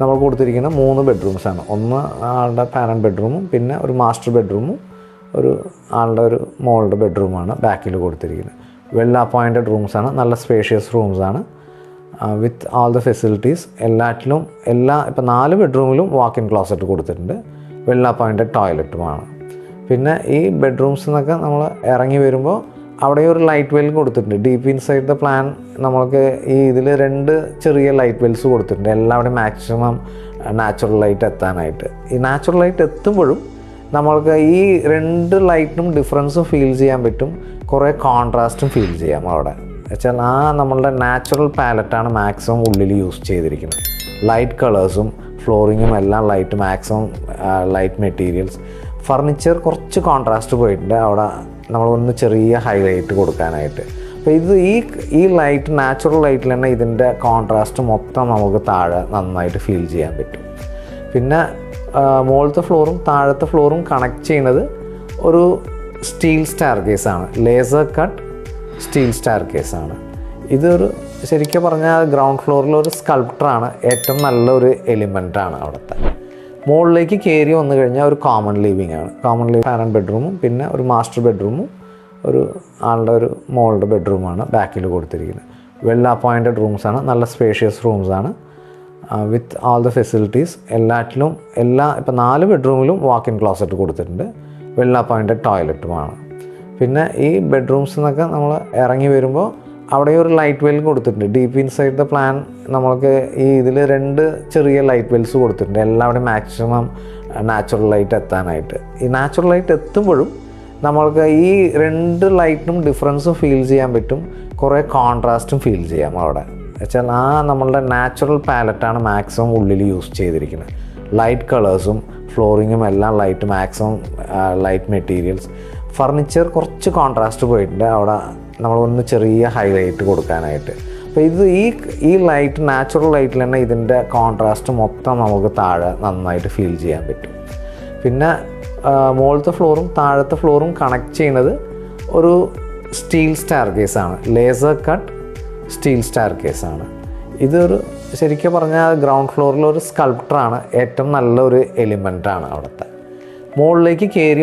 നമ്മൾ കൊടുത്തിരിക്കുന്ന 3 ബെഡ്റൂംസാണ്. ഒന്ന് ആളുടെ പാരൻറ്റ് ബെഡ്റൂമും പിന്നെ ഒരു മാസ്റ്റർ ബെഡ്റൂമും ഒരു ആളുടെ ഒരു മോളുടെ ബെഡ്റൂമാണ് ബാക്കിൽ കൊടുത്തിരിക്കുന്നത്. വെൽ അപ്പോയിൻറ്റഡ് റൂംസാണ്, നല്ല സ്പേഷ്യസ് റൂംസാണ് വിത്ത് ഓൾ ദ ഫെസിലിറ്റീസ്. ഇപ്പോൾ 4 ബെഡ്റൂമിലും വാക്ക് ഇൻ ക്ലോസറ്റ് കൊടുത്തിട്ടുണ്ട്. വെൽ അപ്പോയിൻറ്റഡ് ടോയ്ലറ്റുമാണ്. പിന്നെ ഈ ബെഡ്റൂംസ് എന്നൊക്കെ നമ്മൾ ഇറങ്ങി വരുമ്പോൾ അവിടെ ഒരു ലൈറ്റ് വെൽ കൊടുത്തിട്ടുണ്ട്. ഡീപ്പ് ഇൻസൈഡ് ദ പ്ലാൻ നമ്മൾക്ക് ഇതിൽ 2 ചെറിയ ലൈറ്റ് വെൽസ് കൊടുത്തിട്ടുണ്ട്, എല്ലാവിടെയും മാക്സിമം നാച്ചുറൽ ലൈറ്റ് എത്താനായിട്ട്. ഈ നാച്ചുറൽ ലൈറ്റ് എത്തുമ്പോഴും നമ്മൾക്ക് ഈ 2 ലൈറ്റിനും ഡിഫറൻസും ഫീൽ ചെയ്യാൻ പറ്റും, കുറേ കോൺട്രാസ്റ്റും ഫീൽ ചെയ്യാം അവിടെ. വെച്ചാൽ നമ്മളുടെ നാച്ചുറൽ പാലറ്റാണ് മാക്സിമം ഉള്ളിൽ യൂസ് ചെയ്തിരിക്കുന്നത്. ലൈറ്റ് കളേഴ്സും ഫ്ലോറിങ്ങും എല്ലാം light, maximum light materials. Furniture കുറച്ച് കോൺട്രാസ്റ്റ് പോയിട്ടുണ്ട് അവിടെ, നമ്മളൊന്ന് ചെറിയ ഹൈലൈറ്റ് കൊടുക്കാനായിട്ട്. അപ്പോൾ ഈ ലൈറ്റ്, നാച്ചുറൽ ലൈറ്റിൽ തന്നെ ഇതിൻ്റെ കോൺട്രാസ്റ്റ് മൊത്തം നമുക്ക് താഴെ നന്നായിട്ട് ഫീൽ ചെയ്യാൻ പറ്റും. പിന്നെ മുകളിലത്തെ ഫ്ലോറും താഴത്തെ ഫ്ലോറും കണക്ട് ചെയ്യുന്നത് ഒരു സ്റ്റീൽ സ്റ്റെയർ കേസാണ്, ലേസർ കട്ട് സ്റ്റീൽ സ്റ്റെയർ കേസാണ്. ഇതൊരു ശരിക്കും പറഞ്ഞാൽ ഗ്രൗണ്ട് ഫ്ലോറിലൊരു സ്കൾപ്റ്ററാണ്, ഏറ്റവും നല്ലൊരു എലിമെൻറ്റാണ് അവിടുത്തെ. മുകളിലേക്ക് കയറി വന്നു കഴിഞ്ഞാൽ ഒരു കോമൺ ലിവിങ് ആണ്. കോമൺ ലിവിങ് പാരൻറ്റ് ബെഡ്റൂമും പിന്നെ ഒരു മാസ്റ്റർ ബെഡ്റൂമും ഒരു ആളുടെ ഒരു മോളുടെ ബെഡ്റൂമാണ് ബാക്കിൽ കൊടുത്തിരിക്കുന്നത്. വെൽ അപ്പോയിൻറ്റഡ് റൂംസാണ്, നല്ല സ്പേഷ്യസ് റൂംസാണ് വിത്ത് ഓൾ ദ ഫെസിലിറ്റീസ്. ഇപ്പോൾ 4 ബെഡ്റൂമിലും വാക്ക് ഇൻ ക്ലോസറ്റ് കൊടുത്തിട്ടുണ്ട്. വെൽ അപ്പോയിൻറ്റഡ് ടോയ്ലറ്റുമാണ്. പിന്നെ ഈ ബെഡ്റൂംസ് എന്നൊക്കെ നമ്മൾ ഇറങ്ങി വരുമ്പോൾ അവിടെ ഒരു ലൈറ്റ് വെൽ കൊടുത്തിട്ടുണ്ട്. ഡീപ്പ് ഇൻസൈഡ് ദ പ്ലാൻ നമ്മൾക്ക് ഇതിൽ 2 ചെറിയ ലൈറ്റ് വെൽസ് കൊടുത്തിട്ടുണ്ട്, എല്ലാവിടെയും മാക്സിമം നാച്ചുറൽ ലൈറ്റ് എത്താനായിട്ട്. ഈ നാച്ചുറൽ ലൈറ്റ് എത്തുമ്പോഴും നമ്മൾക്ക് ഈ 2 ലൈറ്റിനും ഡിഫറൻസും ഫീൽ ചെയ്യാൻ പറ്റും, കുറേ കോൺട്രാസ്റ്റും ഫീൽ ചെയ്യാം അവിടെ. വെച്ചാൽ നമ്മളുടെ നാച്ചുറൽ പാലറ്റാണ് മാക്സിമം ഉള്ളിൽ യൂസ് ചെയ്തിരിക്കുന്നത്. ലൈറ്റ് കളേഴ്സും ഫ്ലോറിങ്ങും എല്ലാം light, maximum light materials. Furniture കുറച്ച് കോൺട്രാസ്റ്റ് പോയിട്ടുണ്ട് അവിടെ, നമ്മളൊന്ന് ചെറിയ ഹൈലൈറ്റ് കൊടുക്കാനായിട്ട്. അപ്പോൾ ഈ ലൈറ്റ്, നാച്ചുറൽ ലൈറ്റിൽ തന്നെ ഇതിൻ്റെ കോൺട്രാസ്റ്റ് മൊത്തം നമുക്ക് താഴെ നന്നായിട്ട് ഫീൽ ചെയ്യാൻ പറ്റും. പിന്നെ മുകളിലത്തെ ഫ്ലോറും താഴത്തെ ഫ്ലോറും കണക്ട് ചെയ്യുന്നത് ഒരു സ്റ്റീൽ സ്റ്റെയർ കേസാണ്, ലേസർ കട്ട് സ്റ്റീൽ സ്റ്റെയർ കേസാണ്. ഇതൊരു ശരിക്കും പറഞ്ഞാൽ ഗ്രൗണ്ട് ഫ്ലോറിലൊരു സ്കൾപ്റ്ററാണ്, ഏറ്റവും നല്ലൊരു എലിമെൻറ്റാണ് അവിടുത്തെ. മുകളിലേക്ക് കയറി